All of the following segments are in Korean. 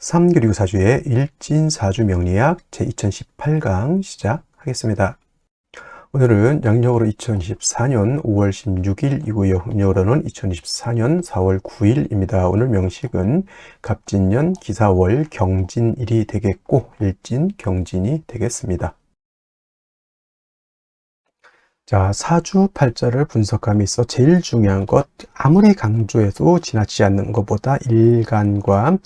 삼교류사주의 일진사주 명리학 제2018강 시작하겠습니다. 오늘은 양력으로 2024년 5월 16일이고요. 음력으로는 2024년 4월 9일입니다. 오늘 명식은 갑진년 기사월 경진일이 되겠고 일진 경진이 되겠습니다. 자, 사주 팔자를 분석함에 있어 제일 중요한 것, 아무리 강조해도 지나치지 않는 것보다 일간과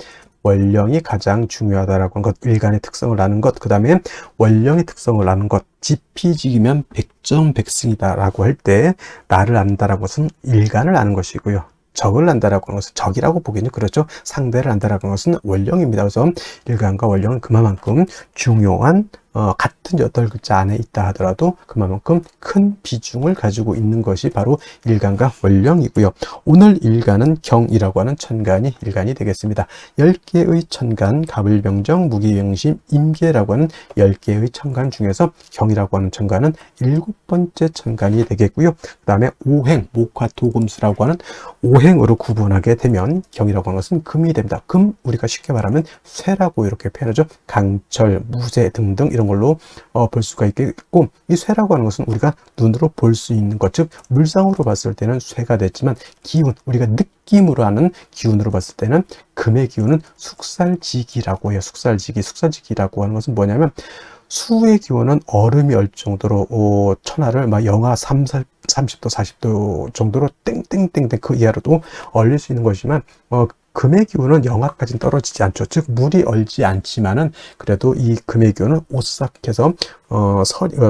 원령이 가장 중요하다라고 하는 것, 일간의 특성을 아는 것, 그 다음에 원령의 특성을 아는 것, 지피지기면 백전백승이다라고 할 때 나를 안다라고 것은 일간을 아는 것이고요. 적을 안다라고 하는 것은 적이라고 보기는 그렇죠. 상대를 안다라고 하는 것은 원령입니다. 그래서 일간과 원령은 그만큼 중요한 같은 8글자 안에 있다 하더라도 그만큼 큰 비중을 가지고 있는 것이 바로 일간과 원령이고요. 오늘 일간은 경이라고 하는 천간이 일간이 되겠습니다. 10개의 천간, 갑을병정, 무기병심, 임계라고 하는 10개의 천간 중에서 경이라고 하는 천간은 7번째 천간이 되겠고요. 그 다음에 오행, 목화토금수라고 하는 오행으로 구분하게 되면 경이라고 하는 것은 금이 됩니다. 금, 우리가 쉽게 말하면 쇠라고 이렇게 표현하죠. 강철, 무쇠 등등 이런 걸로 볼 수가 있겠고, 이 쇠라고 하는 것은 우리가 눈으로 볼 수 있는 것, 즉 물상으로 봤을 때는 쇠가 됐지만 기운, 우리가 느낌으로 하는 기운으로 봤을 때는 금의 기운은 숙살지기라고 해요. 숙살지기라고 하는 것은 뭐냐면 수의 기온은 얼음이 얼 정도로 천하를 막 영하 30도 40도 정도로 땡땡땡땡 그 이하로도 얼릴 수 있는 것이지만 금의 기온은 영하까지는 떨어지지 않죠. 즉 물이 얼지 않지만은 그래도 이 금의 기온은 오싹해서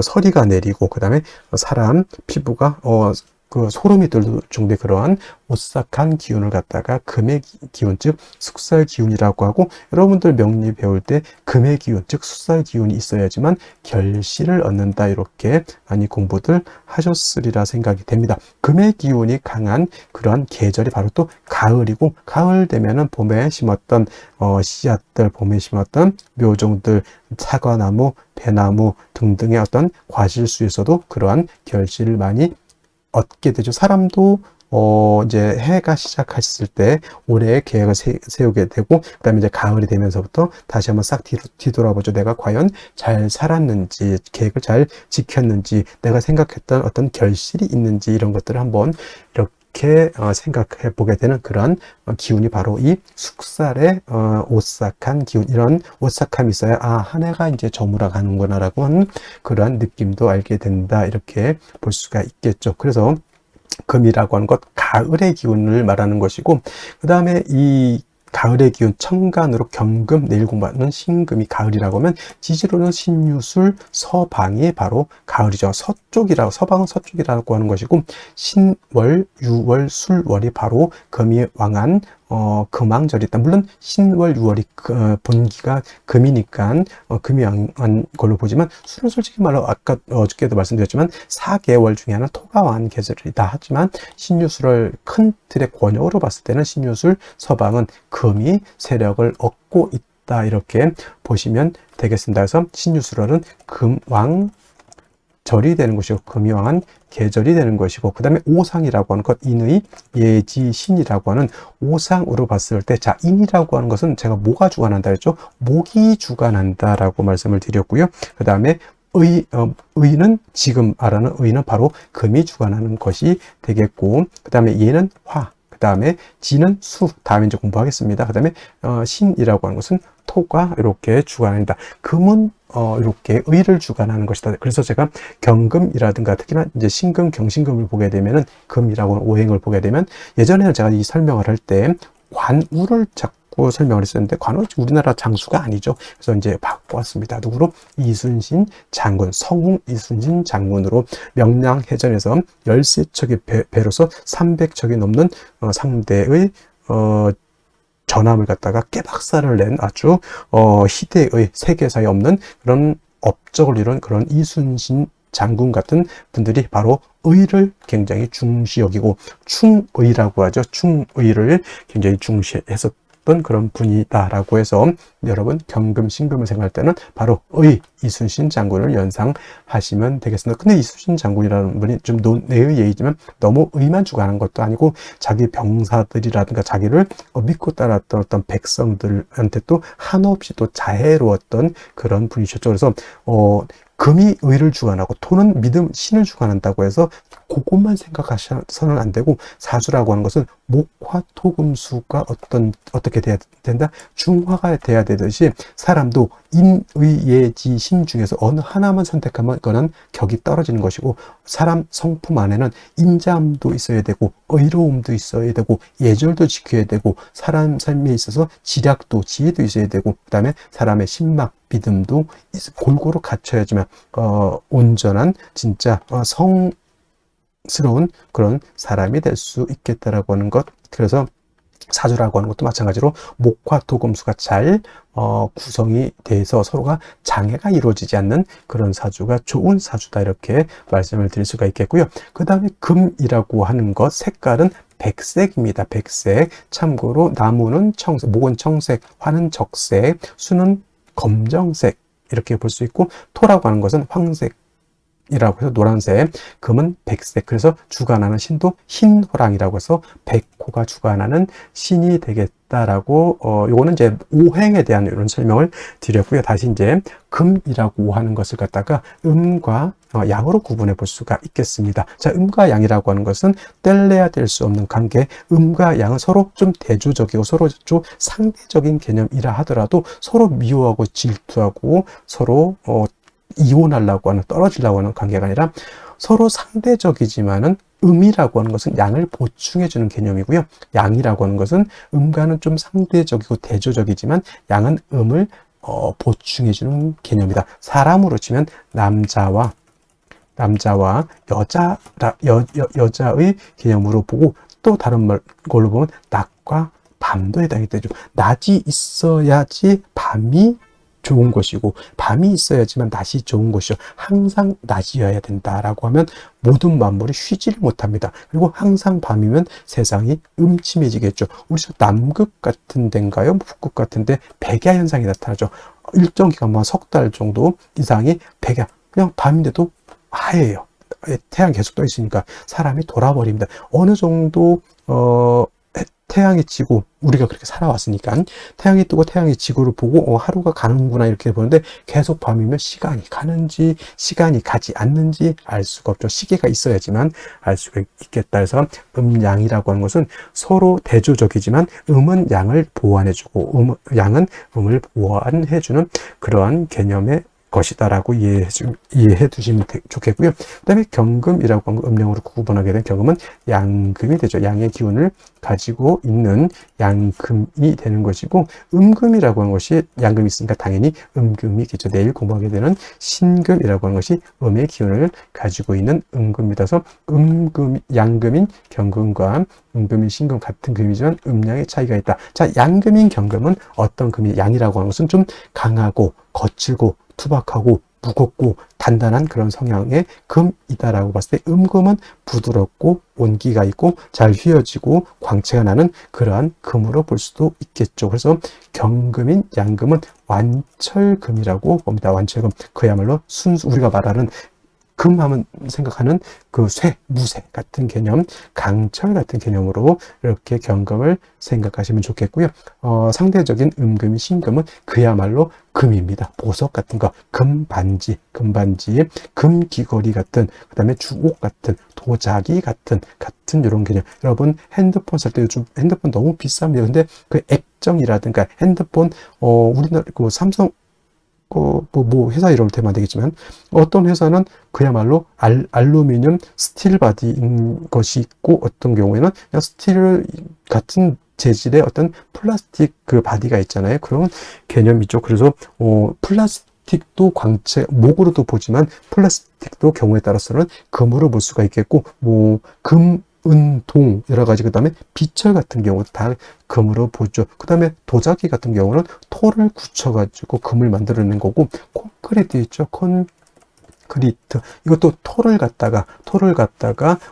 서리가 내리고 그 다음에 사람 피부가 그 소름이 들 정도의 그러한 오싹한 기운을 갖다가 금의 기운, 즉 숙살 기운이라고 하고, 여러분들 명리 배울 때 금의 기운, 즉 숙살 기운이 있어야지만 결실을 얻는다, 이렇게 많이 공부들 하셨으리라 생각이 됩니다. 금의 기운이 강한 그러한 계절이 바로 또 가을이고, 가을 되면은 봄에 심었던 씨앗들, 봄에 심었던 묘종들, 사과나무, 배나무 등등의 어떤 과실수에서도 그러한 결실을 많이 얻게 되죠. 사람도 이제 해가 시작했을 때 올해의 계획을 세우게 되고, 그 다음에 이제 가을이 되면서부터 다시 한번 싹 뒤돌아보죠. 내가 과연 잘 살았는지, 계획을 잘 지켰는지, 내가 생각했던 어떤 결실이 있는지, 이런 것들을 한번 이렇게 생각해 보게 되는 그런 기운이 바로 이 숙살의 오싹한 기운, 이런 오싹함이 있어야 한 해가 이제 저물어 가는구나 라고 하는 그러한 느낌도 알게 된다, 이렇게 볼 수가 있겠죠. 그래서 금이라고 하는 것, 가을의 기운을 말하는 것이고, 그 다음에 이 가을의 기운 천간으로 경금, 내일 공부하는 신금이 가을이라고 하면 지지로는 신유술, 서방이 바로 가을이죠. 서쪽이라고, 서방은 서쪽이라고 하는 것이고, 신월, 유월, 술월이 바로 금이 왕한 금왕절이 있다. 물론 신월, 유월이 본기가 금이니까 금이 왕한 걸로 보지만, 술은 솔직히 말로 아까 어저께도 말씀드렸지만 4개월 중에 하나는 토가 왕한 계절이다 하지만, 신유술을 큰 틀의 권역으로 봤을 때는 신유술, 서방은 금이 세력을 얻고 있다, 이렇게 보시면 되겠습니다. 그래서 신유술월은 금왕 절이 되는 것이고, 금이 왕한 계절이 되는 것이고, 그 다음에 오상이라고 하는 것, 인의 예지신이라고 하는 오상으로 봤을 때, 자, 인이라고 하는 것은 제가 뭐가 주관한다 했죠? 목이 주관한다라고 말씀을 드렸고요. 그 다음에 의는, 지금 말하는 의는 바로 금이 주관하는 것이 되겠고, 그 다음에 예는 화, 그 다음에 지는 수, 다음에 이제 공부하겠습니다. 그 다음에 신이라고 하는 것은 토가 이렇게 주관한다. 금은 이렇게 의를 주관하는 것이다. 그래서 제가 경금이라든가 특히나 이제 신금, 경신금을 보게 되면은, 금이라고 하는 오행을 보게 되면, 예전에는 제가 이 설명을 할 때 관우를 자꾸 설명을 했었는데, 관우 우리나라 장수가 아니죠. 그래서 이제 바꿔왔습니다. 누구로? 이순신 장군, 성웅 이순신 장군으로 명량해전에서 13척의 배로서 300척이 넘는 상대의 전함을 갖다가 깨박살을 낸 아주 희대의 세계사에 없는 그런 업적을 이룬 그런 이순신 장군 같은 분들이 바로 의를 굉장히 중시 여기고 충의라고 하죠. 충의를 굉장히 중시해서 있었던 그런 분이다라고 해서 여러분 경금, 신금을 생각할 때는 바로 의 이순신 장군을 연상하시면 되겠습니다. 근데 이순신 장군이라는 분이 좀 논의 얘기지만 너무 의만 주관한 것도 아니고 자기 병사들이라든가 자기를 믿고 따랐던 어떤 백성들한테 또 한없이 또 자애로웠던 그런 분이셨죠. 그래서 금이 의를 주관하고 토는 믿음, 신을 주관한다고 해서 그것만 생각하셔서는 안 되고, 사주라고 하는 것은 목화 토금수가 어떻게 돼야 된다? 중화가 돼야 되듯이 사람도 인의예지 신 중에서 어느 하나만 선택하면 그거는 격이 떨어지는 것이고, 사람 성품 안에는 인자함도 있어야 되고 의로움도 있어야 되고 예절도 지켜야 되고 사람 삶에 있어서 지략도 지혜도 있어야 되고 그 다음에 사람의 신막 믿음도 골고루 갖춰야지만 온전한 진짜 성스러운 그런 사람이 될 수 있겠다라고 하는 것. 그래서 사주라고 하는 것도 마찬가지로 목화 토금수가 잘 구성이 돼서 서로가 장애가 이루어지지 않는 그런 사주가 좋은 사주다, 이렇게 말씀을 드릴 수가 있겠고요. 그 다음에 금이라고 하는 것, 색깔은 백색입니다. 백색. 참고로 나무는 청색, 목은 청색, 화는 적색, 수는 검정색, 이렇게 볼 수 있고, 토라고 하는 것은 황색 이라고 해서 노란색, 금은 백색. 그래서 주관하는 신도 흰호랑이라고 해서 백호가 주관하는 신이 되겠다라고 요거는 이제 오행에 대한 이런 설명을 드렸고요. 다시 이제 금이라고 하는 것을 갖다가 음과 양으로 구분해 볼 수가 있겠습니다. 자, 음과 양이라고 하는 것은 뗄래야 뗄 수 없는 관계. 음과 양은 서로 좀 대조적이고 서로 좀 상대적인 개념이라 하더라도 서로 미워하고 질투하고 서로 이혼하려고 하는, 떨어지려고 하는 관계가 아니라 서로 상대적이지만은 음이라고 하는 것은 양을 보충해주는 개념이고요. 양이라고 하는 것은 음과는 좀 상대적이고 대조적이지만 양은 음을 보충해주는 개념이다. 사람으로 치면 남자와 여자의 개념으로 보고, 또 다른 걸로 보면 낮과 밤도 해당이 되죠. 낮이 있어야지 밤이 좋은 것이고 밤이 있어야지만 낮이 좋은 것이죠. 항상 낮이어야 된다라고 하면 모든 만물이 쉬지를 못합니다. 그리고 항상 밤이면 세상이 음침해지겠죠. 우리 남극 같은 데인가요? 북극 같은 데 백야 현상이 나타나죠. 일정 기간, 석 달 정도 이상이 백야, 그냥 밤인데도 하얘요. 태양 계속 떠 있으니까 사람이 돌아버립니다. 어느 정도 태양이 지고, 우리가 그렇게 살아왔으니까 태양이 뜨고 태양이 지구를 보고 하루가 가는구나 이렇게 보는데, 계속 밤이면 시간이 가는지 시간이 가지 않는지 알 수가 없죠. 시계가 있어야지만 알 수가 있겠다. 그래서 음양이라고 하는 것은 서로 대조적이지만 음은 양을 보완해주고 양은 음을 보완해주는 그러한 개념의 것이다라고 이해해 두시면 좋겠고요. 그 다음에 경금이라고 하는 음령으로 구분하게 된 경금은 양금이 되죠. 양의 기운을 가지고 있는 양금이 되는 것이고, 음금이라고 하는 것이 양금이 있으니까 당연히 음금이겠죠. 내일 공부하게 되는 신금이라고 하는 것이 음의 기운을 가지고 있는 음금이다. 그래서 양금인 경금과 음금인 신금 같은 금이지만 음양의 차이가 있다. 자, 양금인 경금은 어떤 금이, 양이라고 하는 것은 좀 강하고 거칠고 투박하고 무겁고 단단한 그런 성향의 금이다라고 봤을 때, 음금은 부드럽고 온기가 있고 잘 휘어지고 광채가 나는 그러한 금으로 볼 수도 있겠죠. 그래서 경금인 양금은 완철금이라고 봅니다. 완철금, 그야말로 순수, 우리가 말하는 금하면 생각하는 그 무쇠 같은 개념, 강철 같은 개념으로 이렇게 경금을 생각하시면 좋겠고요. 상대적인 음금이 신금은 그야말로 금입니다. 보석 같은 거, 금반지, 금귀걸이 같은, 그 다음에 주옥 같은, 도자기 같은 이런 개념. 여러분 핸드폰 살 때 요즘 핸드폰 너무 비쌉니다. 근데 그 액정이라든가 핸드폰, 우리나라 그 삼성 회사 이름을 대면 안 되겠지만, 어떤 회사는 그야말로 알루미늄 스틸 바디인 것이 있고, 어떤 경우에는 그냥 스틸 같은 재질의 어떤 플라스틱 그 바디가 있잖아요. 그런 개념이죠. 그래서 플라스틱도 광채, 목으로도 보지만 플라스틱도 경우에 따라서는 금으로 볼 수가 있겠고, 은,동 여러 가지, 그 다음에 비철 같은 경우도 다 금으로 보죠. 그 다음에 도자기 같은 경우는 토를 굳혀가지고 금을 만들어낸 거고, 콘크리트 있죠. 콘크리트, 이것도 토를 갖다가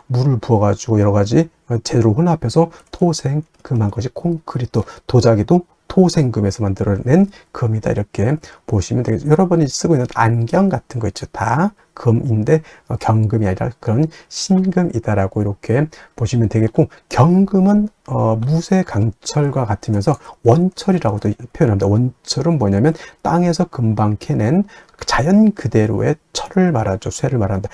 물을 부어가지고 여러 가지 재료로 혼합해서 토생금한 것이 콘크리트. 도자기도 토생금에서 만들어낸 금이다. 이렇게 보시면 되겠죠. 여러분이 쓰고 있는 안경 같은 거 있죠. 다 금인데 경금이 아니라 그런 신금이다라고 이렇게 보시면 되겠고, 경금은 무쇠 강철과 같으면서 원철이라고도 표현합니다. 원철은 뭐냐면 땅에서 금방 캐낸 자연 그대로의 철을 말하죠. 쇠를 말한다.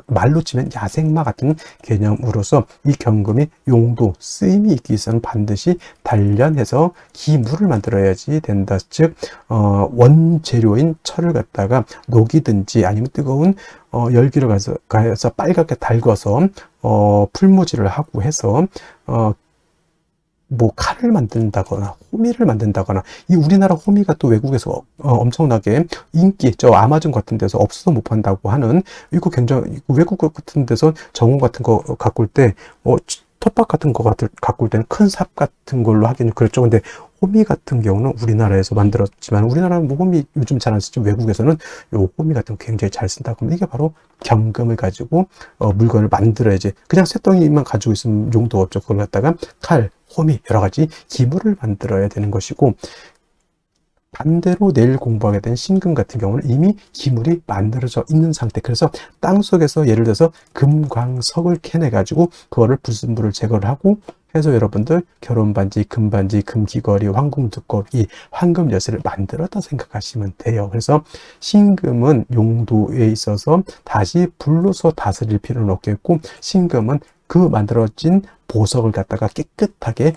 말로 치면 야생마 같은 개념으로서 이 경금이 용도, 쓰임이 있기 위해서는 반드시 단련해서 기물을 만들어야지 된다. 즉 원재료인 철을 갖다가 녹이든지 아니면 뜨거운 열기를 가해서 빨갛게 달궈서 풀무질을 하고 해서 뭐 칼을 만든다거나 호미를 만든다거나, 이 우리나라 호미가 또 외국에서 엄청나게 인기 있죠. 아마존 같은 데서 없어서 못 판다고 하는, 이거 굉장히 외국 같은 데서 정원 같은 거 가꿀 때 텃밭 같은 거 가꿀 때는 큰 삽 같은 걸로 하기는 그렇죠. 근데 호미 같은 경우는 우리나라에서 만들었지만, 우리나라는 뭐 호미 요즘 잘 안 쓰죠. 외국에서는 요 호미 같은 거 굉장히 잘 쓴다고 하면 이게 바로 경금을 가지고 물건을 만들어야지, 그냥 쇳덩이만 가지고 있으면 용도가 없죠. 그걸 갖다가 칼, 호미, 여러 가지 기물을 만들어야 되는 것이고, 반대로 내일 공부하게 된 신금 같은 경우는 이미 기물이 만들어져 있는 상태. 그래서 땅 속에서 예를 들어서 금광석을 캐내 가지고 그거를 불순물을 제거를 하고 해서 여러분들 결혼반지, 금반지, 금귀걸이, 황금두꺼비, 황금 열쇠를 만들었다 생각하시면 돼요. 그래서 신금은 용도에 있어서 다시 불로서 다스릴 필요는 없겠고, 신금은 그 만들어진 보석을 갖다가 깨끗하게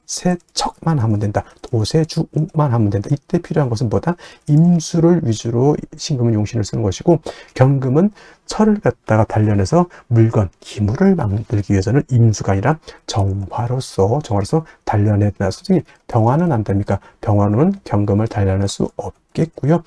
세척만 하면 된다. 도세주만 하면 된다. 이때 필요한 것은 뭐다? 임수를 위주로 신금은 용신을 쓰는 것이고, 경금은 철을 갖다가 단련해서 물건, 기물을 만들기 위해서는 임수가 아니라 정화로서 단련해야 된다. 솔직히 병화는 안 됩니까? 병화는 경금을 단련할 수 없겠고요.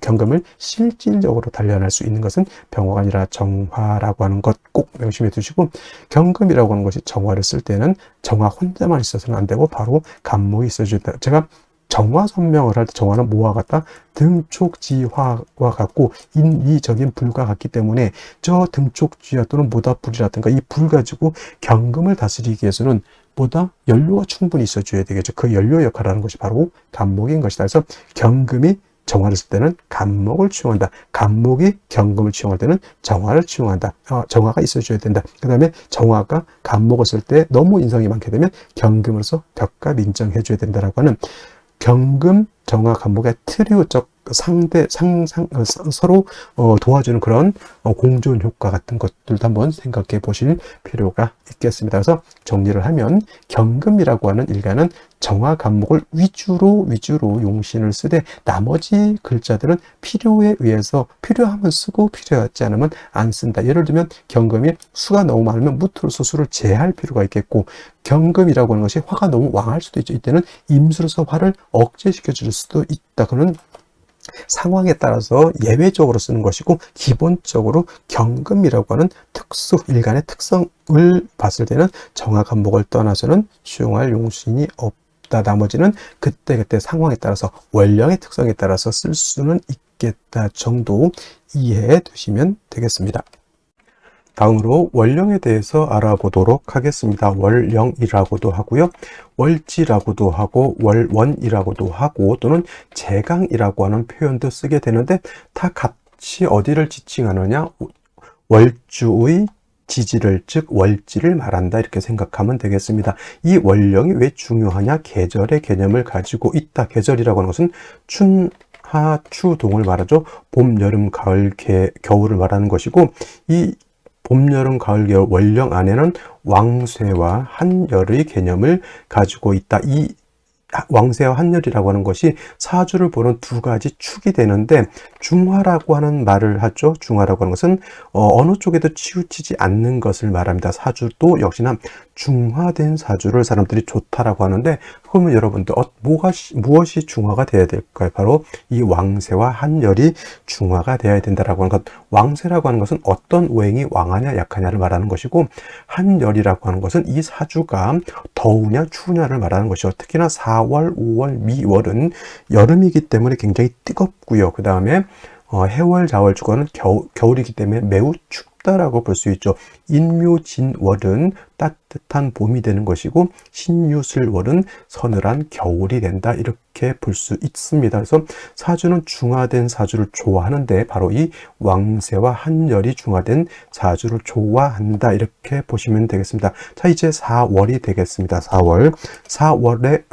경금을 실질적으로 단련할 수 있는 것은 병화가 아니라 정화라고 하는 것 꼭 명심해 두시고, 경금이라고 하는 것이 정화를 쓸 때는 정화 혼자만 있어서는 안 되고 바로 간목이 있어줘야 된다. 제가 정화 설명을 할 때 정화는 뭐와 같다? 등촉지화와 같고 인위적인 불과 같기 때문에 저 등촉지화 또는 모닥불이라든가 이 불 가지고 경금을 다스리기 위해서는 보다 연료가 충분히 있어줘야 되겠죠. 그 연료 역할을 하는 것이 바로 간목인 것이다. 그래서 경금이 정화를 쓸 때는 간목을 취용한다. 간목이 경금을 취용할 때는 정화를 취용한다. 정화가 있어줘야 된다. 그 다음에 정화가 간목을 쓸 때 너무 인성이 많게 되면 경금으로서 벽값 인정해줘야 된다라고 하는, 경금, 정화, 간목의 트리오적 서로 도와주는 그런 공존 효과 같은 것들도 한번 생각해 보실 필요가 있겠습니다. 그래서 정리를 하면 경금이라고 하는 일가는 정화, 간목을 위주로 용신을 쓰되 나머지 글자들은 필요에 의해서 필요하면 쓰고 필요하지 않으면 안 쓴다. 예를 들면 경금이 수가 너무 많으면 무토로서 수를 제할 필요가 있겠고, 경금이라고 하는 것이 화가 너무 왕할 수도 있죠. 이때는 임수로서 화를 억제시켜 줄 수도 있다. 그는 상황에 따라서 예외적으로 쓰는 것이고, 기본적으로 경금이라고 하는 일간의 특성을 봤을 때는 정화, 간목을 떠나서는 수용할 용신이 없다. 나머지는 그때그때 상황에 따라서 원령의 특성에 따라서 쓸 수는 있겠다 정도 이해해 두시면 되겠습니다. 다음으로 월령에 대해서 알아보도록 하겠습니다. 월령이라고도 하고요, 월지라고도 하고, 월원이라고도 하고, 또는 제강이라고 하는 표현도 쓰게 되는데, 다 같이 어디를 지칭하느냐? 월주의 지지를, 즉 월지를 말한다, 이렇게 생각하면 되겠습니다. 이 월령이 왜 중요하냐? 계절의 개념을 가지고 있다. 계절이라고 하는 것은 춘하추동을 말하죠. 봄, 여름, 가을, 겨울을 말하는 것이고, 이 봄, 여름, 가을, 겨울 월령 안에는 왕쇠와 한열의 개념을 가지고 있다. 이 왕쇠와 한열이라고 하는 것이 사주를 보는 두 가지 축이 되는데, 중화라고 하는 말을 하죠. 중화라고 하는 것은 어느 쪽에도 치우치지 않는 것을 말합니다. 사주도 역시나 중화된 사주를 사람들이 좋다라고 하는데, 그러면 여러분들 무엇이 중화가 되어야 될까요? 바로 이 왕쇠와 한열이 중화가 되어야 된다라고 하는 것. 왕쇠라고 하는 것은 어떤 오행이 왕하냐 약하냐를 말하는 것이고, 한열이라고 하는 것은 이 사주가 더우냐 추우냐를 말하는 것이죠. 특히나 4월, 5월, 미월은 여름이기 때문에 굉장히 뜨겁고요. 그 다음에 해월, 자월, 주간은 겨울이기 때문에 매우 춥다. 춥다라고 볼 수 있죠. 인묘진월은 따뜻한 봄이 되는 것이고 신유술월은 서늘한 겨울이 된다, 이렇게 볼 수 있습니다. 그래서 사주는 중화된 사주를 좋아하는데 바로 이 왕세와 한열이 중화된 사주를 좋아한다, 이렇게 보시면 되겠습니다. 자, 이제 4월이 되겠습니다. 4월의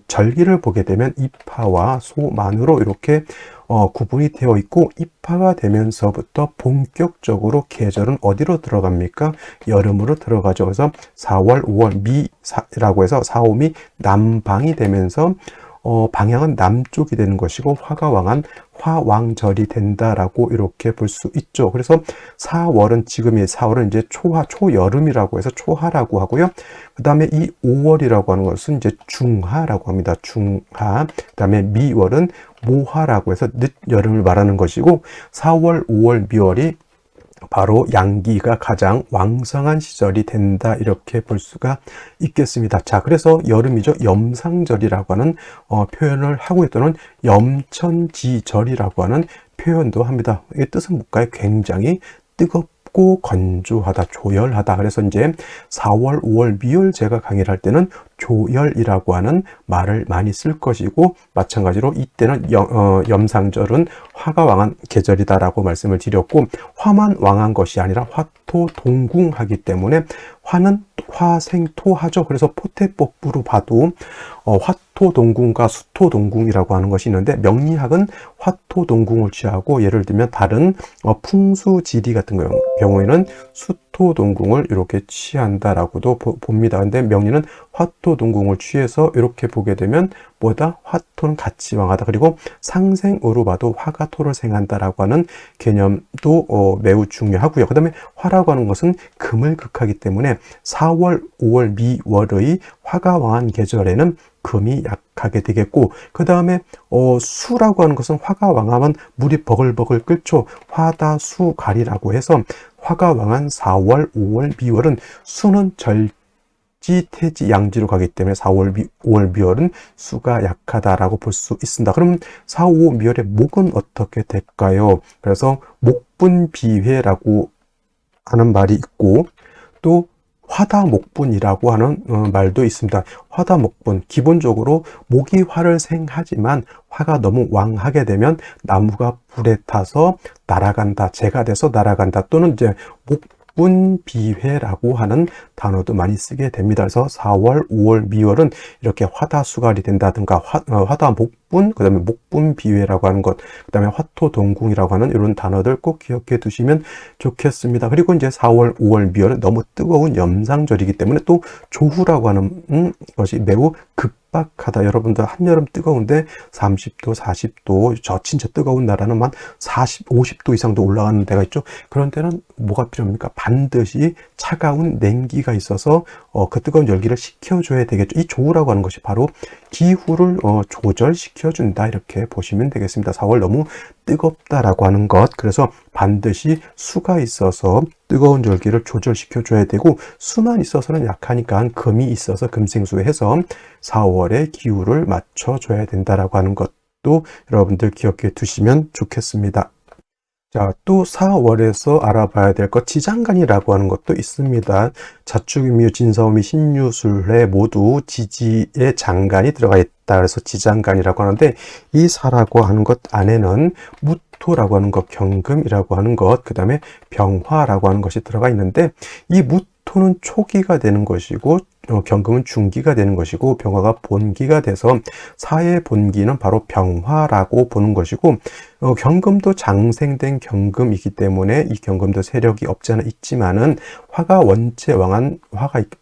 절기를 보게 되면 입하와 소만으로 이렇게 구분이 되어 있고, 입하가 되면서부터 본격적으로 계절은 어디로 들어갑니까? 여름으로 들어가죠. 그래서 4월, 5월 미라고 해서 4, 5미 남방이 되면서 방향은 남쪽이 되는 것이고 화가왕한 화왕절이 된다라고 이렇게 볼 수 있죠. 그래서 4월은 지금의 4월은 이제 초여름이라고 해서 초하라고 하고요. 그 다음에 이 5월이라고 하는 것은 이제 중하라고 합니다. 중하. 그 다음에 미월은 모하라고 해서 늦여름을 말하는 것이고 4월, 5월, 미월이 바로 양기가 가장 왕성한 시절이 된다, 이렇게 볼 수가 있겠습니다. 자, 그래서 여름이죠. 염상절이라고 하는 표현을 하고 있다는 염천지절이라고 하는 표현도 합니다. 이 뜻은 뭘까요? 굉장히 뜨겁고 건조하다, 조열하다. 그래서 이제 4월, 5월, 미월 제가 강의를 할 때는 조열이라고 하는 말을 많이 쓸 것이고, 마찬가지로 이때는 염상절은 화가 왕한 계절이다라고 말씀을 드렸고, 화만 왕한 것이 아니라 화토동궁하기 때문에 화는 화생토하죠. 그래서 포태법부로 봐도 화토동궁과 수토동궁이라고 하는 것이 있는데, 명리학은 화토동궁을 취하고, 예를 들면 다른 풍수지리 같은 경우에는 수토동궁을 이렇게 취한다라고도 봅니다. 근데 명리는 화토동궁을 취해서 이렇게 보게 되면 뭐다? 화토는 같이 왕하다. 그리고 상생으로 봐도 화가 토를 생한다라고 하는 개념도 매우 중요하고요. 그 다음에 화라고 하는 것은 금을 극하기 때문에 4월, 5월, 미월의 화가 왕한 계절에는 금이 약하게 되겠고, 그 다음에 수라고 하는 것은 화가 왕하면 물이 버글버글 끓죠. 화다수갈이라고 해서 화가 왕한 4월, 5월, 미월은 수는 태지, 양지로 가기 때문에 4월, 5월, 미월은 수가 약하다라고 볼 수 있습니다. 그럼 4, 5, 미월의 목은 어떻게 될까요? 그래서 목분비회라고 하는 말이 있고, 또 화다목분이라고 하는 말도 있습니다. 화다목분, 기본적으로 목이 화를 생하지만 화가 너무 왕하게 되면 나무가 불에 타서 날아간다, 재가 돼서 날아간다, 또는 이제 목분비회라고 하는 단어도 많이 쓰게 됩니다. 그래서 4월, 5월, 미월은 이렇게 화다수갈이 된다든가 화다목분, 그 다음에 목분비회라고 하는 것, 그 다음에 화토동궁이라고 하는 이런 단어들 꼭 기억해 두시면 좋겠습니다. 그리고 이제 4월, 5월, 미월은 너무 뜨거운 염상절이기 때문에 또 조후라고 하는 것이 매우 급박하다. 여러분들 한여름 뜨거운데 30도, 40도, 저 진짜 뜨거운 나라는 만 40, 50도 이상도 올라가는 데가 있죠. 그런 데는 뭐가 필요합니까? 반드시 차가운 냉기가 있어서 그 뜨거운 열기를 식혀줘야 되겠죠. 이 조우라고 하는 것이 바로 기후를 조절시켜준다, 이렇게 보시면 되겠습니다. 4월 너무 뜨겁다라고 하는 것, 그래서 반드시 수가 있어서 뜨거운 열기를 조절시켜줘야 되고, 수만 있어서는 약하니까 금이 있어서 금생수해서 4월의 기후를 맞춰줘야 된다라고 하는 것도 여러분들 기억해 두시면 좋겠습니다. 자, 또 4월에서 알아봐야 될 것, 지장간이라고 하는 것도 있습니다. 자축인묘, 진사오미, 신유술에 모두 지지의 장간이 들어가 있다. 그래서 지장간이라고 하는데, 이 사라고 하는 것 안에는 무토라고 하는 것, 경금이라고 하는 것, 그 다음에 병화라고 하는 것이 들어가 있는데, 이 무토는 초기가 되는 것이고 경금은 중기가 되는 것이고 병화가 본기가 돼서 사의 본기는 바로 병화라고 보는 것이고, 경금도 장생된 경금이기 때문에 이 경금도 세력이 없지 않아 있지만은 화가 원체 왕한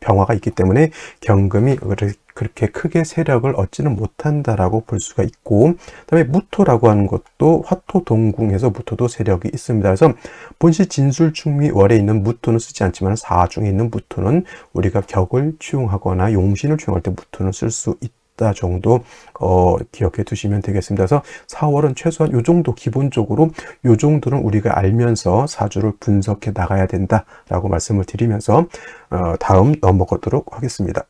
병화가 있기 때문에 경금이 그렇게 크게 세력을 얻지는 못한다라고 볼 수가 있고, 그다음에 무토라고 하는 것도 화토동궁에서 무토도 세력이 있습니다. 그래서 본시 진술충미월에 있는 무토는 쓰지 않지만 사중에 있는 무토는 우리가 격을 취용하거나 용신을 취용할 때 무토는 쓸 수 있다 정도 기억해 두시면 되겠습니다. 그래서 4월은 최소한 요 정도, 기본적으로 요 정도는 우리가 알면서 사주를 분석해 나가야 된다라고 말씀을 드리면서 다음 넘어가도록 하겠습니다.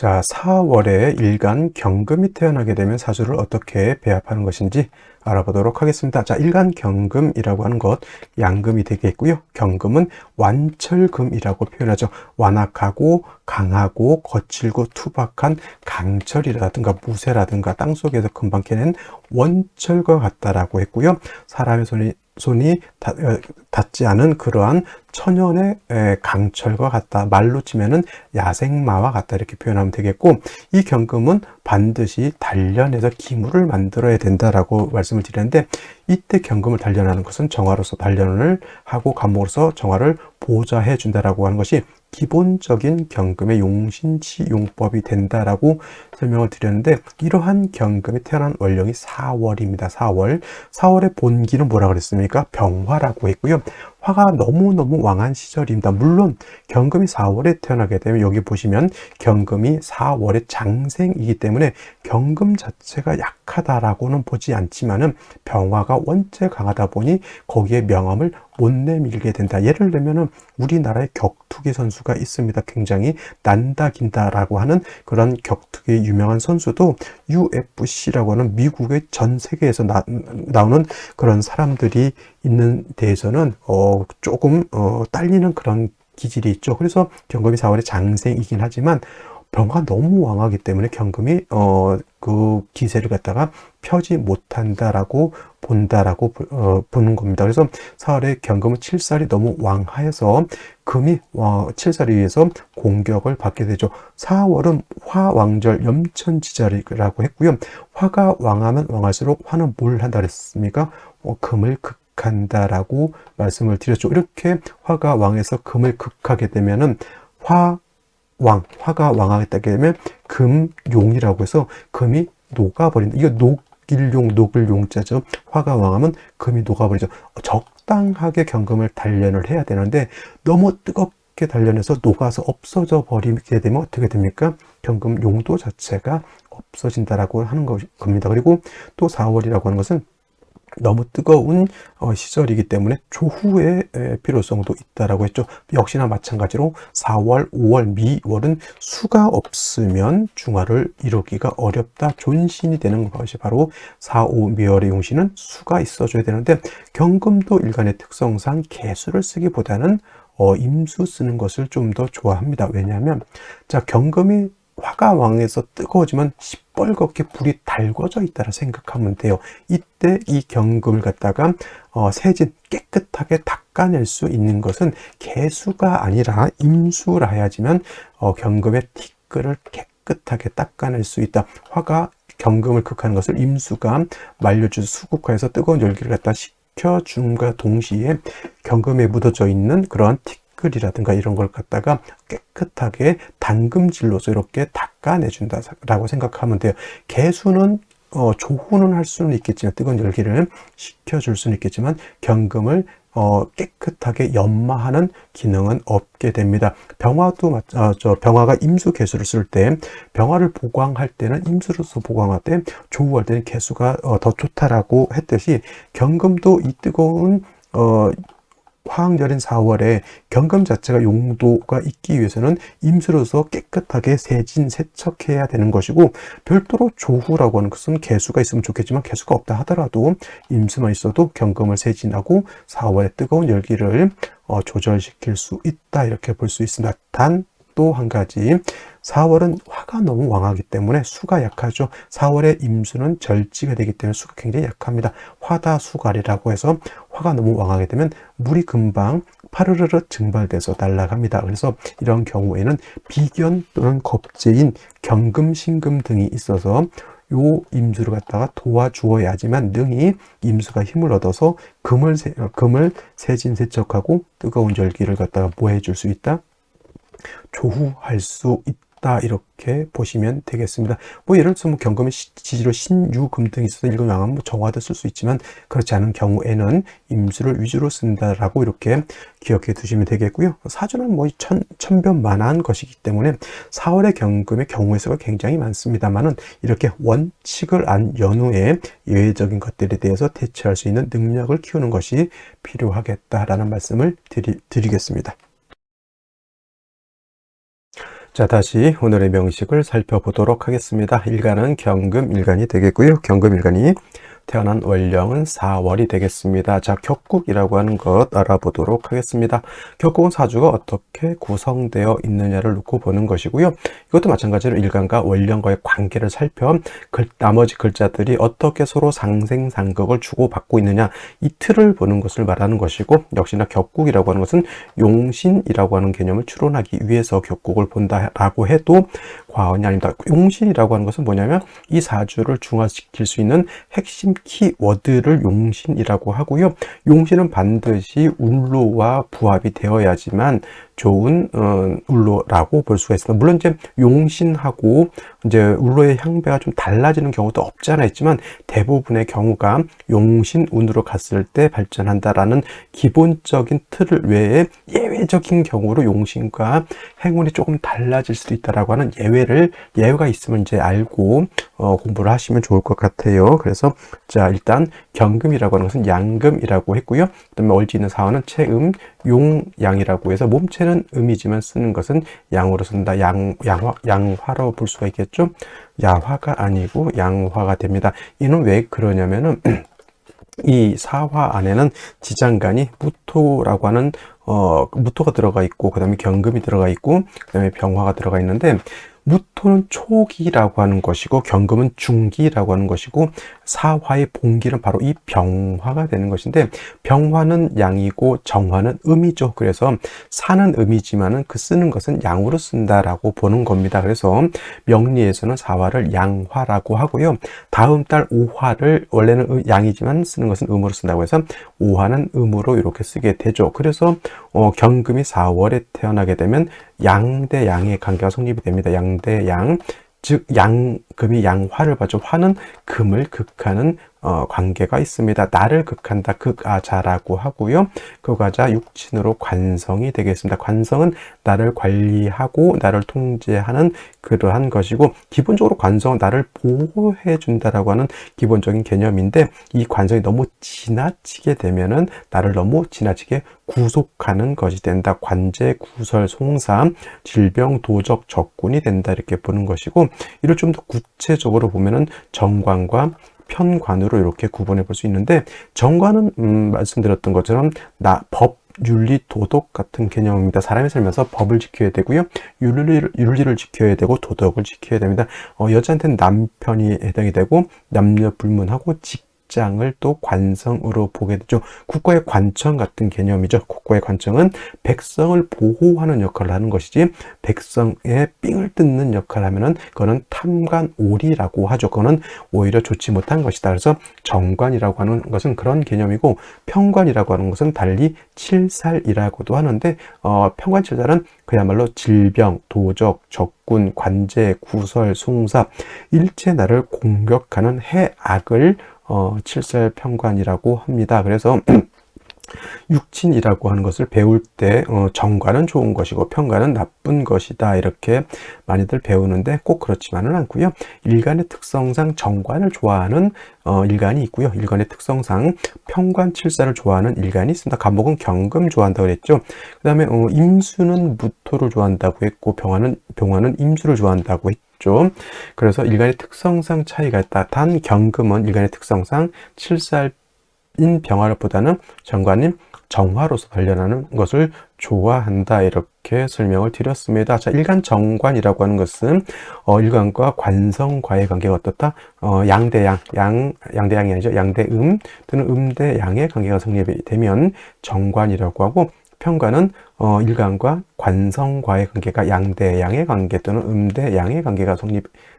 자, 4월에 일간 경금이 태어나게 되면 사주를 어떻게 배합하는 것인지 알아보도록 하겠습니다. 자, 일간 경금이라고 하는 것, 양금이 되겠고요. 경금은 완철금이라고 표현하죠. 완악하고 강하고 거칠고 투박한 강철이라든가 무쇠라든가 땅속에서 금방 캐낸 원철과 같다라고 했고요. 사람의 손이 닿지 않은 그러한 천연의 강철과 같다. 말로 치면은 야생마와 같다. 이렇게 표현하면 되겠고, 이 경금은 반드시 단련해서 기물을 만들어야 된다라고 말씀을 드렸는데, 이때 경금을 단련하는 것은 정화로서 단련을 하고 간목으로서 정화를 보좌해 준다라고 하는 것이 기본적인 경금의 용신치용법이 된다라고 설명을 드렸는데, 이러한 경금이 태어난 월령이 4월입니다. 4월의 본기는 뭐라 그랬습니까? 병화라고 했고요. 화가 너무너무 왕한 시절입니다. 물론 경금이 4월에 태어나게 되면 여기 보시면 경금이 4월의 장생이기 때문에 경금 자체가 약하다라고는 보지 않지만은 병화가 원체 강하다 보니 거기에 명암을 못 내밀게 된다. 예를 들면은 우리나라에 격투기 선수가 있습니다. 굉장히 난다긴다라고 하는 그런 격투기 유명한 선수도 UFC라고 하는 미국의 전 세계에서 나오는 그런 사람들이 있는 데에서는 조금 딸리는 그런 기질이 있죠. 그래서 경금이 4월에 장생이긴 하지만 병화가 너무 왕하기 때문에 경금이 그 기세를 갖다가 펴지 못한다라고 본다라고 보는 겁니다. 그래서 4월에 경금은 칠살이 너무 왕하여서 금이 칠살에 의해서 공격을 받게 되죠. 4월은 화왕절 염천지절이라고 했고요. 화가 왕하면 왕할수록 화는 뭘 한다 그랬습니까? 금을 극한다라고 말씀을 드렸죠. 이렇게 화가 왕해서 금을 극하게 되면은 화가 왕하게 되면 금용이라고 해서 금이 녹아버린다. 이거 녹을 용자죠. 화가 왕하면 금이 녹아버리죠. 적당하게 경금을 단련을 해야 되는데 너무 뜨겁게 단련해서 녹아서 없어져 버리게 되면 어떻게 됩니까? 경금 용도 자체가 없어진다라고 하는 겁니다. 그리고 또 4월이라고 하는 것은 너무 뜨거운 시절이기 때문에 조후의 필요성도 있다라고 했죠. 역시나 마찬가지로 4월, 5월, 미월은 수가 없으면 중화를 이루기가 어렵다. 존신이 되는 것이 바로 4, 5, 미월의 용신은 수가 있어줘야 되는데 경금도 일간의 특성상 개수를 쓰기보다는 임수 쓰는 것을 좀 더 좋아합니다. 왜냐하면 자 경금이 화가 왕해서 뜨거워지면 시뻘겋게 불이 달궈져 있다라 생각하면 돼요. 이때 이 경금을 갖다가 세진 깨끗하게 닦아낼 수 있는 것은 개수가 아니라 임수라 해야지만 경금의 티끌을 깨끗하게 닦아낼 수 있다. 화가 경금을 극하는 것을 임수가 말려주 수국화해서 뜨거운 열기를 갖다 식혀줌과 동시에 경금에 묻어져 있는 그러한 티끌이라든가 이런 걸 갖다가 깨끗하게 담금질로서 이렇게 닦아내준다라고 생각하면 돼요. 개수는 조후는 할 수는 있겠지만 뜨거운 열기를 식혀줄 수는 있겠지만 경금을 깨끗하게 연마하는 기능은 없게 됩니다. 병화도 병화가 임수 개수를 쓸 때 병화를 보강할 때는 임수로서 보강할 때 조후할 때는 개수가 더 좋다라고 했듯이 경금도 이 뜨거운 화왕절인 4월에 경금 자체가 용도가 있기 위해서는 임수로서 깨끗하게 세척해야 되는 것이고 별도로 조후라고 하는 것은 개수가 있으면 좋겠지만 개수가 없다 하더라도 임수만 있어도 경금을 세진하고 4월의 뜨거운 열기를 조절시킬 수 있다 이렇게 볼 수 있습니다. 단 또 한 가지 4월은 화가 너무 왕하기 때문에 수가 약하죠. 4월에 임수는 절지가 되기 때문에 수가 굉장히 약합니다. 화다수갈이라고 해서 화가 너무 왕하게 되면 물이 금방 파르르르 증발돼서 날아갑니다. 그래서 이런 경우에는 비견 또는 겁재인 경금, 신금 등이 있어서 요 임수를 갖다가 도와주어야지만 능히 임수가 힘을 얻어서 금을 세진 세척하고 뜨거운 열기를 갖다가 보해줄 수 있다. 조후할 수 있다 이렇게 보시면 되겠습니다. 뭐 예를 들어서 경금의 지지로 신유금 등이 있어서 일금 양은 정화도 쓸 수 있지만 그렇지 않은 경우에는 임수를 위주로 쓴다라고 이렇게 기억해 두시면 되겠고요. 사주는 뭐 천변만한 것이기 때문에 4월의 경금의 경우의 수가 굉장히 많습니다만은 이렇게 원칙을 안 연후에 예외적인 것들에 대해서 대처할 수 있는 능력을 키우는 것이 필요하겠다라는 말씀을 드리겠습니다. 자, 다시 오늘의 명식을 살펴보도록 하겠습니다. 일간은 경금일간이 되겠고요. 경금일간이 태어난 월령은 4월이 되겠습니다. 자, 격국이라고 하는 것 알아보도록 하겠습니다. 격국은 사주가 어떻게 구성되어 있느냐를 놓고 보는 것이고요. 이것도 마찬가지로 일간과 월령과의 관계를 살펴 나머지 글자들이 어떻게 서로 상생상극을 주고받고 있느냐, 이 틀을 보는 것을 말하는 것이고, 역시나 격국이라고 하는 것은 용신이라고 하는 개념을 추론하기 위해서 격국을 본다라고 해도 과언이 아닙니다. 용신이라고 하는 것은 뭐냐면 이 사주를 중화시킬 수 있는 핵심 키워드를 용신이라고 하고요. 용신은 반드시 울로와 부합이 되어야지만 좋은 울로라고 볼 수가 있습니다. 물론 이제 용신하고 이제 울로의 향배가 좀 달라지는 경우도 없지 않아 있지만 대부분의 경우가 용신운으로 갔을 때 발전한다라는 기본적인 틀을 외에 예외적인 경우로 용신과 행운이 조금 달라질 수도 있다라고 하는 예외가 있으면 이제 알고 공부를 하시면 좋을 것 같아요. 그래서 자, 일단 경금이라고 하는 것은 양금이라고 했고요. 그다음에 월지는 사화는 체음, 용양이라고 해서 몸체는 음이지만 쓰는 것은 양으로 쓴다. 양화로 볼 수가 있겠죠. 야화가 아니고 양화가 됩니다. 이는 왜 그러냐면은 이 사화 안에는 지장간이 무토라고 하는 무토가 들어가 있고, 그 다음에 경금이 들어가 있고, 그 다음에 병화가 들어가 있는데, 무토는 초기라고 하는 것이고 경금은 중기라고 하는 것이고 사화의 본기는 바로 이 병화가 되는 것인데, 병화는 양이고 정화는 음이죠. 그래서 사는 음이지만은 그 쓰는 것은 양으로 쓴다라고 보는 겁니다. 그래서 명리에서는 사화를 양화라고 하고요. 다음 달 5화를 원래는 양이지만 쓰는 것은 음으로 쓴다고 해서 5화는 음으로 이렇게 쓰게 되죠. 그래서 경금이 4월에 태어나게 되면 양대 양의 관계가 성립이 됩니다. 양대 양, 즉 양금이 양화를 봐죠. 화는 금을 극하는 관계가 있습니다. 나를 극한다, 극아자라고 하고요. 극아자 육친으로 관성이 되겠습니다. 관성은 나를 관리하고 나를 통제하는 그러한 것이고, 기본적으로 관성은 나를 보호해 준다라고 하는 기본적인 개념인데, 이 관성이 너무 지나치게 되면은 나를 너무 지나치게 구속하는 것이 된다. 관제, 구설, 송사, 질병, 도적, 적군이 된다, 이렇게 보는 것이고, 이를 좀 더 구체적으로 보면은 정관과 편관으로 이렇게 구분해 볼 수 있는데, 정관은 말씀드렸던 것처럼 법, 윤리, 도덕 같은 개념입니다. 사람이 살면서 법을 지켜야 되고요. 윤리를 지켜야 되고 도덕을 지켜야 됩니다. 여자한테는 남편이 해당이 되고 남녀 불문하고 직장을 또 관성으로 보게 되죠. 국가의 관청 같은 개념이죠. 국가의 관청은 백성을 보호하는 역할을 하는 것이지, 백성의 삥을 뜯는 역할을 하면은 그거는 탐관오리라고 하죠. 그거는 오히려 좋지 못한 것이다. 그래서 정관이라고 하는 것은 그런 개념이고, 편관이라고 하는 것은 달리 칠살이라고도 하는데, 편관칠살은 그야말로 질병, 도적, 적군, 관제, 구설, 송사, 일체 나를 공격하는 해악을 칠살편관이라고 합니다. 그래서 육친이라고 하는 것을 배울 때 정관은 좋은 것이고 편관은 나쁜 것이다, 이렇게 많이들 배우는데 꼭 그렇지만은 않고요. 일간의 특성상 정관을 좋아하는 일간이 있고요. 일간의 특성상 편관 칠사를 좋아하는 일간이 있습니다. 간목은 경금 좋아한다고 그랬죠. 그 다음에 임수는 무토를 좋아한다고 했고, 병화는 임수를 좋아한다고 했죠. 그래서 일간의 특성상 차이가 있다. 단 경금은 일간의 특성상 칠살인 병화보다는 정관인 정화로서 관련하는 것을 좋아한다, 이렇게 설명을 드렸습니다. 자, 일간 정관이라고 하는 것은 일간과 관성과의 관계가 어떻다? 양대양이 아니죠. 양대음 또는 음대양의 관계가 성립이 되면 정관이라고 하고, 편관은 일간과 관성과의 관계가 양대양의 관계 또는 음대양의 관계가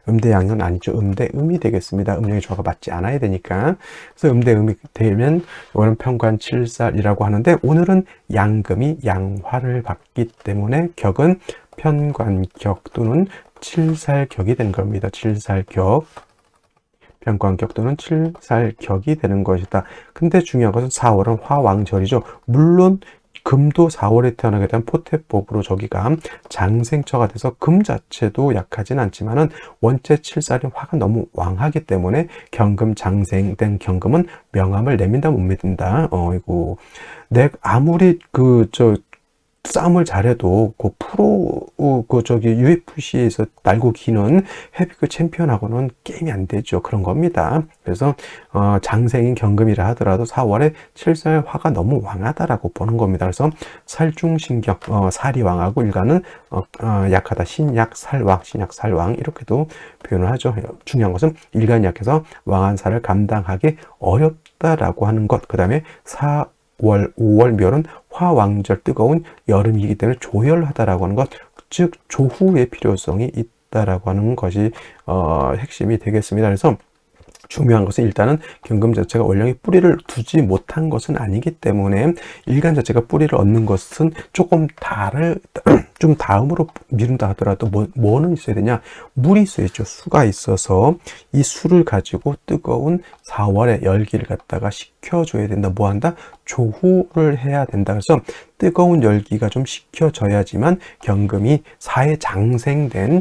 음대양은 아니죠. 음대음이 되겠습니다. 음력의 조화가 맞지 않아야 되니까. 그래서 음대음이 되면 이거는 편관 칠살이라고 하는데, 오늘은 양금이 양화를 받기 때문에 격은 편관격 또는 칠살격이 되는 겁니다. 칠살격. 편관격 또는 칠살격이 되는 것이다. 근데 중요한 것은 4월은 화왕절이죠. 물론 금도 4월에 태어나게 되면 포태법으로 저기가 장생처가 돼서 금 자체도 약하진 않지만은 원체 칠살인 화가 너무 왕하기 때문에 경금 장생된 경금은 명함을 내민다 못 믿는다. 이거 내 아무리 싸움을 잘해도 그 UFC에서 날고 기는 헤비급 챔피언하고는 게임이 안 되죠. 그런 겁니다. 그래서 장생인 경금이라 하더라도 4월에 칠살화가 너무 왕하다라고 보는 겁니다. 그래서 살중신경, 살이 왕하고 일간은 약하다. 신약살왕, 신약살왕 이렇게도 표현을 하죠. 중요한 것은 일간이 약해서 왕한 살을 감당하기 어렵다라고 하는 것. 그 다음에 4월, 5월 묘는 화왕절 뜨거운 여름이기 때문에 조열하다라고 하는 것, 즉 조후의 필요성이 있다라고 하는 것이 핵심이 되겠습니다. 그래서 중요한 것은 일단은 경금 자체가 원령이 뿌리를 두지 못한 것은 아니기 때문에 일간 자체가 뿌리를 얻는 것은 조금 좀 다음으로 미룬다 하더라도 뭐는 있어야 되냐? 물이 있어야죠. 수가 있어서 이 수를 가지고 뜨거운 4월에 열기를 갖다가 식혀줘야 된다. 뭐 한다? 조후를 해야 된다. 그래서 뜨거운 열기가 좀 식혀져야지만 경금이 사에 장생된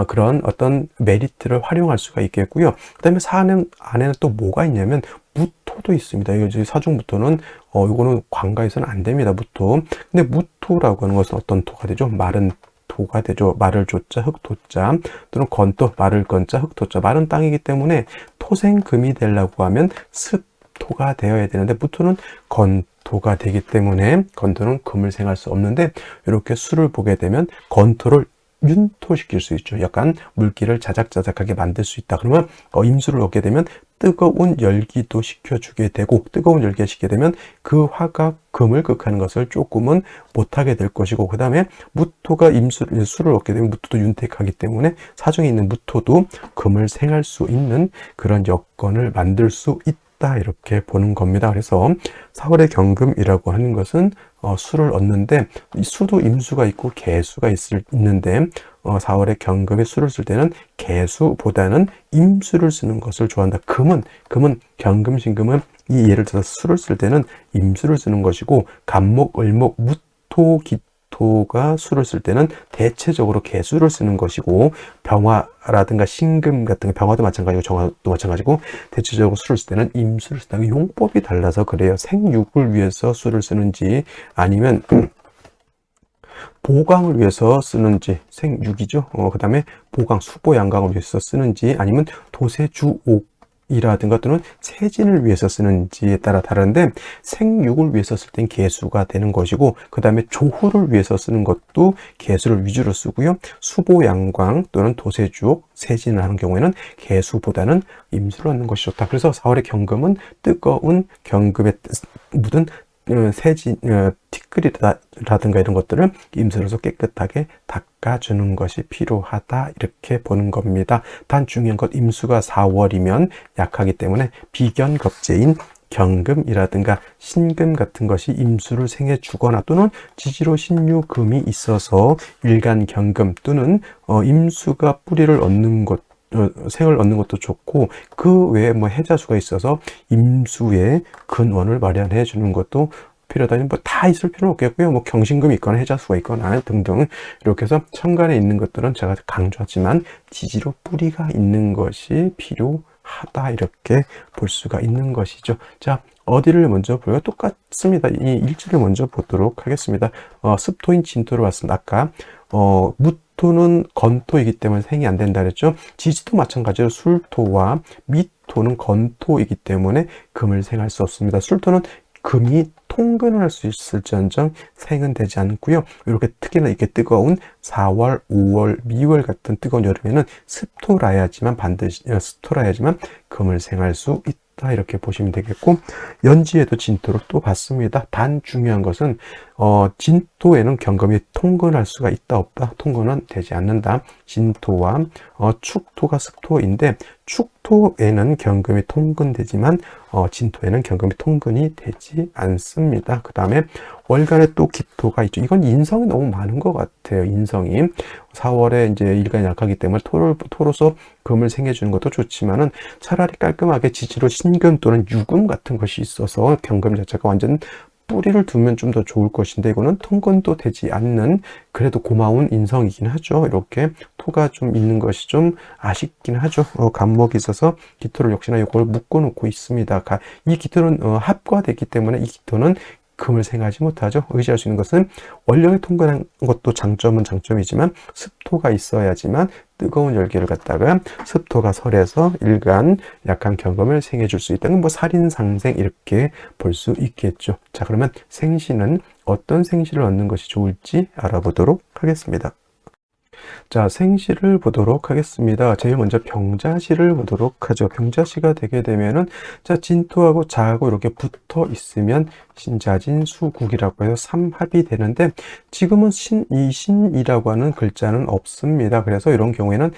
그런 어떤 메리트를 활용할 수가 있겠고요. 그 다음에 사 안에는 또 뭐가 있냐면 무토도 있습니다. 이거 사중무토는 이거는 관가에서는 안 됩니다. 무토. 근데 무토라고 하는 것은 어떤 토가 되죠? 마른 토가 되죠. 마를 조자 흑토자 또는 건토 마를 건자 흑토자. 마른 땅이기 때문에 토생금이 되려고 하면 습토가 되어야 되는데 무토는 건토가 되기 때문에 건토는 금을 생할 수 없는데 이렇게 수를 보게 되면 건토를 윤토시킬 수 있죠. 약간 물기를 자작자작하게 만들 수 있다. 그러면 임수를 얻게 되면 뜨거운 열기도 식혀주게 되고 뜨거운 열기가 식게 되면 그 화가 금을 극하는 것을 조금은 못하게 될 것이고 그 다음에 무토가 수를 얻게 되면 무토도 윤택하기 때문에 사중에 있는 무토도 금을 생할 수 있는 그런 여건을 만들 수 있다. 이렇게 보는 겁니다. 그래서 4월의 경금이라고 하는 것은 수를 얻는데 이 수도 임수가 있고 개수가 있는데 4월의 경금에 수를 쓸 때는 개수보다는 임수를 쓰는 것을 좋아한다. 금은 경금, 신금은 이 예를 들어서 수를 쓸 때는 임수를 쓰는 것이고 간목, 을목, 무토, 기토가 수를 쓸 때는 대체적으로 개수를 쓰는 것이고 병화라든가 신금 같은 병화도 마찬가지고 정화도 마찬가지고 대체적으로 수를 쓸 때는 임수를 쓴다. 용법이 달라서 그래요. 생육을 위해서 수를 쓰는지 아니면 보강을 위해서 쓰는지 생육이죠. 그 다음에 보강, 수보 양강을 위해서 쓰는지 아니면 도세주옥이라든가 또는 세진을 위해서 쓰는지에 따라 다른데 생육을 위해서 쓸 땐 개수가 되는 것이고 그 다음에 조후를 위해서 쓰는 것도 개수를 위주로 쓰고요. 수보 양광 또는 도세주옥, 세진을 하는 경우에는 개수보다는 임수를 얻는 것이 좋다. 그래서 4월의 경금은 뜨거운 경금에 묻은 세진, 티끌이라든가 이런 것들을 임수로서 깨끗하게 닦아주는 것이 필요하다. 이렇게 보는 겁니다. 단 중요한 것 임수가 4월이면 약하기 때문에 비견겁제인 경금이라든가 신금 같은 것이 임수를 생해 주거나 또는 지지로 신유금이 있어서 일간 경금 또는 임수가 뿌리를 얻는 것 생을 얻는 것도 좋고 그 외에 해자수가 있어서 임수의 근원을 마련해 주는 것도 필요하다니 다 있을 필요는 없겠고요. 경신금이 있거나 해자수가 있거나 등등 이렇게 해서 천간에 있는 것들은 제가 강조하지만 지지로 뿌리가 있는 것이 필요하다. 이렇게 볼 수가 있는 것이죠. 자, 어디를 먼저 볼까요? 똑같습니다. 이 일지를 먼저 보도록 하겠습니다. 습토인 진토를 봤습니다. 아까 무토는 건토이기 때문에 생이 안 된다 그랬죠. 지지도 마찬가지로 술토와 미토는 건토이기 때문에 금을 생할 수 없습니다. 술토는 금이 통근을 할 수 있을지언정 생은 되지 않고요. 이렇게 특히나 이렇게 뜨거운 4월, 5월, 미월 같은 뜨거운 여름에는 습토라야지만 금을 생할 수 있다. 이렇게 보시면 되겠고 연지에도 진토를 또 봤습니다. 단 중요한 것은 진토에는 경금이 통근할 수가 있다 없다? 통근은 되지 않는다. 진토와 축토가 습토인데 축토에는 경금이 통근되지만 진토에는 경금이 통근이 되지 않습니다. 그 다음에 월간에 또 기토가 있죠. 이건 인성이 너무 많은 것 같아요. 인성이 4월에 이제 일간이 약하기 때문에 토로서 금을 생해주는 것도 좋지만은 차라리 깔끔하게 지지로 신금 또는 유금 같은 것이 있어서 경금 자체가 완전 뿌리를 두면 좀 더 좋을 것인데 이거는 통근도 되지 않는 그래도 고마운 인성이긴 하죠. 이렇게 토가 좀 있는 것이 좀 아쉽긴 하죠. 간목이 있어서 기토를 역시나 이걸 묶어 놓고 있습니다. 이 기토는 합과됐기 때문에 이 기토는 금을 생하지 못하죠. 의지할 수 있는 것은 원령이 통근한 것도 장점은 장점이지만 습토가 있어야지만 뜨거운 열기를 갖다가 습토가 설해서 일간 약한 경금을 생해 줄 수 있다는 뭐 살인상생 이렇게 볼 수 있겠죠. 자, 그러면 생시는 어떤 생시를 얻는 것이 좋을지 알아보도록 하겠습니다. 자, 생시를 보도록 하겠습니다. 제일 먼저 병자시를 보도록 하죠. 병자시가 되게 되면은, 자, 진토하고 자하고 이렇게 붙어 있으면 신자진 수국이라고 해서 삼합이 되는데, 지금은 이 신이라고 하는 글자는 없습니다. 그래서 이런 경우에는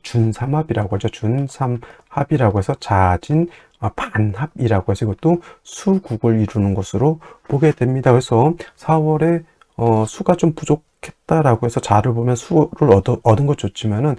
준삼합이라고 하죠. 준삼합이라고 해서 자진 반합이라고 해서 이것도 수국을 이루는 것으로 보게 됩니다. 그래서 4월에 수가 좀 부족했다라고 해서 자를 보면 수를 얻은 것 좋지만은,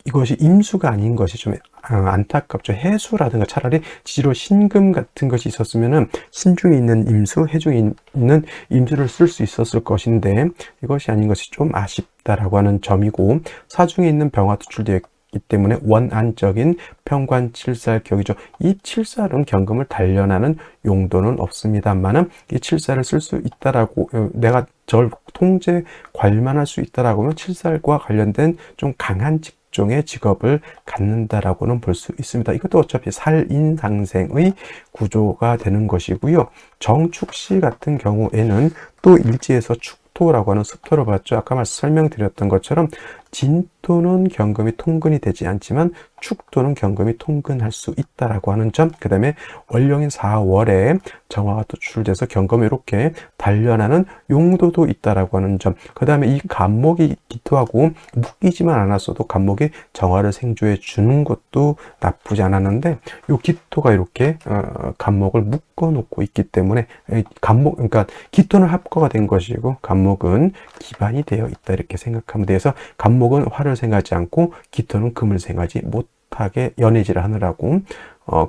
이것이 임수가 아닌 것이 좀 안타깝죠. 해수라든가 차라리 지로 신금 같은 것이 있었으면은 신중에 있는 임수, 해중에 있는 임수를 쓸 수 있었을 것인데 이것이 아닌 것이 좀 아쉽다라고 하는 점이고, 사중에 있는 병화 투출되어 있기 때문에 원안적인 평관칠살격이죠. 이 칠살은 경금을 단련하는 용도는 없습니다만은 이 칠살을 쓸 수 있다라고, 내가 절 통제 관리할 수 있다라고 하면 칠살과 관련된 좀 강한 직종의 직업을 갖는다라고는 볼 수 있습니다. 이것도 어차피 살인상생의 구조가 되는 것이고요. 정축시 같은 경우에는 또 일지에서 축토라고 하는 습토를 봤죠. 아까 설명드렸던 것처럼 진토는 경금이 통근이 되지 않지만 축토는 경금이 통근할 수 있다라고 하는 점, 그 다음에 원령인 4월에 정화가 투출돼서 경금이 이렇게 단련하는 용도도 있다라고 하는 점, 그 다음에 이 간목이 기토하고 묶이지만 않았어도 간목이 정화를 생조해 주는 것도 나쁘지 않았는데, 이 기토가 이렇게 간목을 묶어 놓고 있기 때문에 간목, 그러니까 기토는 합거가 된 것이고 간목은 기반이 되어 있다 이렇게 생각하면 돼서, 간목은 화를 생하지 않고 기토는 금을 생하지 못하게 연해지를 하느라고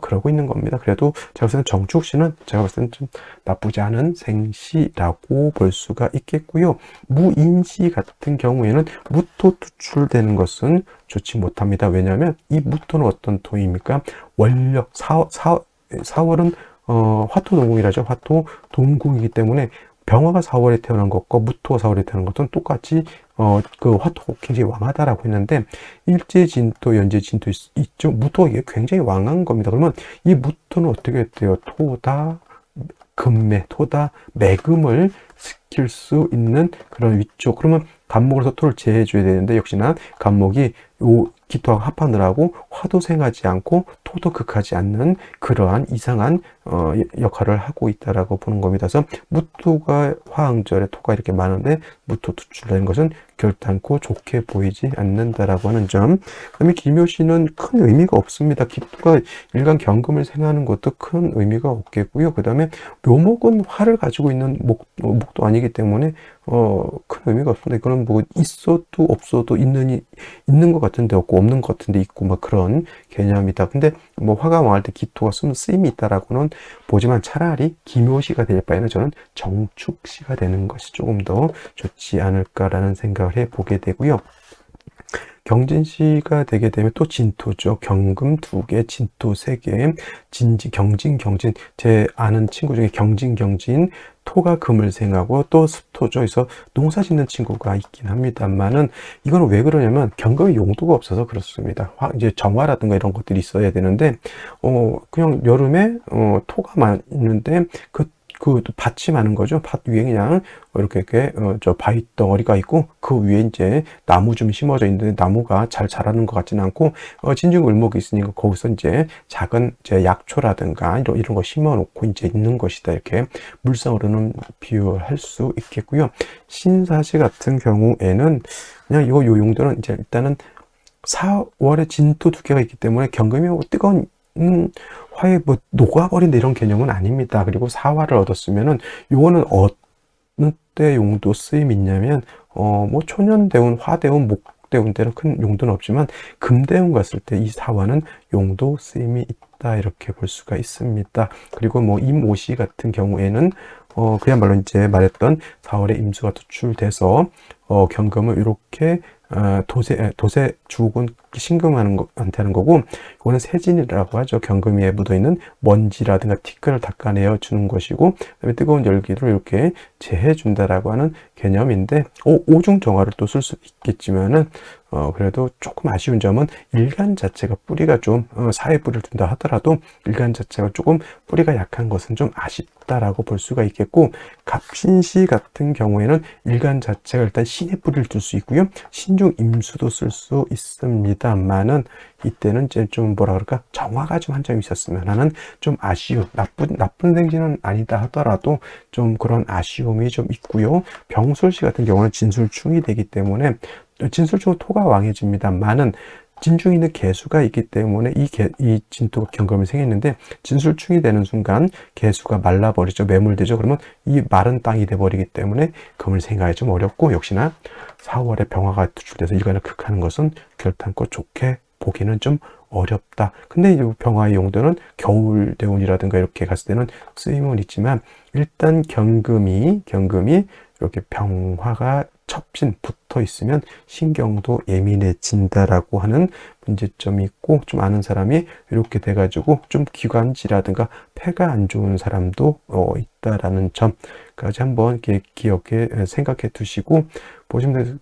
그러고 있는 겁니다. 그래도 제가 봤을 때는 정축시는 제가 봤을 때는 좀 나쁘지 않은 생시라고 볼 수가 있겠고요. 무인시 같은 경우에는 무토 투출되는 것은 좋지 못합니다. 왜냐하면 이 무토는 어떤 토입니까? 원력 4월은 화토동궁이라죠. 화토동궁이기 때문에 병화가 4월에 태어난 것과 무토가 4월에 태어난 것은 똑같이 그 화토가 굉장히 왕하다라고 했는데, 일제진토, 연제진토 있죠. 무토가 이게 굉장히 왕한 겁니다. 그러면 이 무토는 어떻게 돼요? 토다 금매, 토다 매금을 시킬 수 있는 그런 위쪽. 그러면 간목으로서 토를 제해줘야 되는데, 역시나 간목이 요 기토하고 합하느라고 화도 생하지 않고 토도 극하지 않는 그러한 이상한 역할을 하고 있다라고 보는 겁니다. 그래서 무토가 화응절에 토가 이렇게 많은데 무토 투출되는 것은 결단코 좋게 보이지 않는다라고 하는 점. 그다음에 기묘시는 큰 의미가 없습니다. 기토가 일간 경금을 생하는 것도 큰 의미가 없겠고요. 그다음에 묘목은 화를 가지고 있는 목도 아니기 때문에 큰 의미가 없습니다. 이거는 뭐 있어도 없어도 있는 것 같은데 없고, 없는 것 같은데 있고, 막 그런 개념이다. 근데 뭐 화가 왕할 때 기토가 쓰임이 있다라고는 보지만, 차라리 기묘시가 될 바에는 저는 정축시가 되는 것이 조금 더 좋지 않을까라는 생각을 해보게 되고요. 경진시가 되게 되면 또 진토죠. 경금 2개, 진토 3개, 경진. 제 아는 친구 중에 경진, 토가 금을 생하고 또 습토죠. 그래서 농사 짓는 친구가 있긴 합니다만은, 이거는 왜 그러냐면 경금의 용도가 없어서 그렇습니다. 이제 정화라든가 이런 것들이 있어야 되는데, 그냥 여름에 토가 많은데 그 밭이 많은 거죠. 밭 위에 그냥 이렇게 바위 덩어리가 있고, 그 위에 이제 나무 좀 심어져 있는데 나무가 잘 자라는 것 같지는 않고, 진중을목이 있으니까 거기서 이제 작은 이제 약초라든가 이런 거 심어 놓고 이제 있는 것이다. 이렇게 물상으로는 비유할 수 있겠고요. 신사시 같은 경우에는 그냥 요 용도는 이제 일단은 4월에 진토 2개가 있기 때문에 경금이 뜨거운 화에 뭐 녹아버린다 이런 개념은 아닙니다. 그리고 사화를 얻었으면은 요거는 어느 때 용도 쓰임이 있냐면, 뭐 초년대운, 화대운, 목대운 때는 큰 용도는 없지만 금대운 갔을 때 이 사화는 용도 쓰임이 있다 이렇게 볼 수가 있습니다. 그리고 뭐 임오시 같은 경우에는 그야말로 이제 말했던 4월에 임수가 투출돼서 경금을 이렇게 도세 죽은 신금하는 거한테 하는 거고, 이거는 세진이라고 하죠. 경금 위에 묻어있는 먼지라든가 티끌을 닦아내어 주는 것이고, 그다음에 뜨거운 열기를 이렇게 제해 준다라고 하는 개념인데, 오중정화를 또 쓸 수 있겠지만은 그래도 조금 아쉬운 점은 일간 자체가 뿌리가 좀 사회 뿌리를 둔다 하더라도 일간 자체가 조금 뿌리가 약한 것은 좀 아쉽다라고 볼 수가 있겠고, 갑신시 같은 경우에는 일간 자체가 일단 신의 뿌리를 둘 수 있고요, 신중 임수도 쓸 수 있습니다만은 이때는 이제 좀 뭐라 그럴까, 정화가 좀 한 점 있었으면 하는 좀 아쉬움, 나쁜 생신은 아니다 하더라도 좀 그런 아쉬움이 좀 있고요. 병술시 같은 경우는 진술충이 되기 때문에, 진술충은 토가 왕해집니다만은 진중에는 개수가 있기 때문에 이 진토가 경금이 생겼는데, 진술충이 되는 순간 개수가 말라버리죠. 매몰되죠. 그러면 이 마른 땅이 돼버리기 때문에 금을 생각하기 좀 어렵고, 역시나 4월에 병화가 투출돼서 일간을 극하는 것은 결탄코 좋게 보기는 좀 어렵다. 근데 이 병화의 용도는 겨울 대운이라든가 이렇게 갔을 때는 쓰임은 있지만, 일단 경금이 이렇게 병화가 첩신 붙어 있으면 신경도 예민해진다라고 하는 문제점이 있고, 좀 아는 사람이 이렇게 돼가지고 좀 기관지라든가 폐가 안 좋은 사람도 있다라는 점까지 한번 이렇게 기억해 생각해 두시고 보시면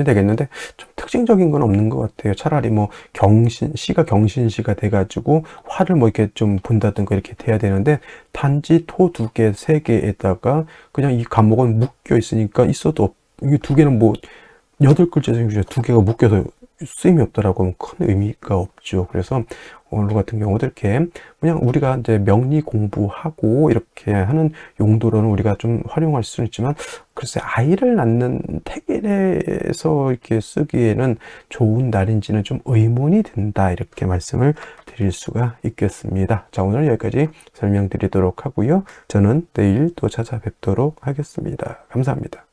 되겠는데, 좀 특징적인 건 없는 것 같아요. 차라리 뭐 시가 경신시가 돼가지고 화를 뭐 이렇게 좀 본다든가 이렇게 돼야 되는데, 단지 토 2개, 3개에다가 그냥 이 간목은 묶여 있으니까 있어도 이게 2개는 뭐 8글자 중에 2개가 묶여서 쓰임이 없더라고 하면 큰 의미가 없죠. 그래서 오늘 같은 경우도 이렇게 그냥 우리가 이제 명리 공부하고 이렇게 하는 용도로는 우리가 좀 활용할 수는 있지만, 글쎄 아이를 낳는 태길에서 이렇게 쓰기에는 좋은 날인지는 좀 의문이 든다, 이렇게 말씀을 드릴 수가 있겠습니다. 자, 오늘 여기까지 설명드리도록 하고요. 저는 내일 또 찾아뵙도록 하겠습니다. 감사합니다.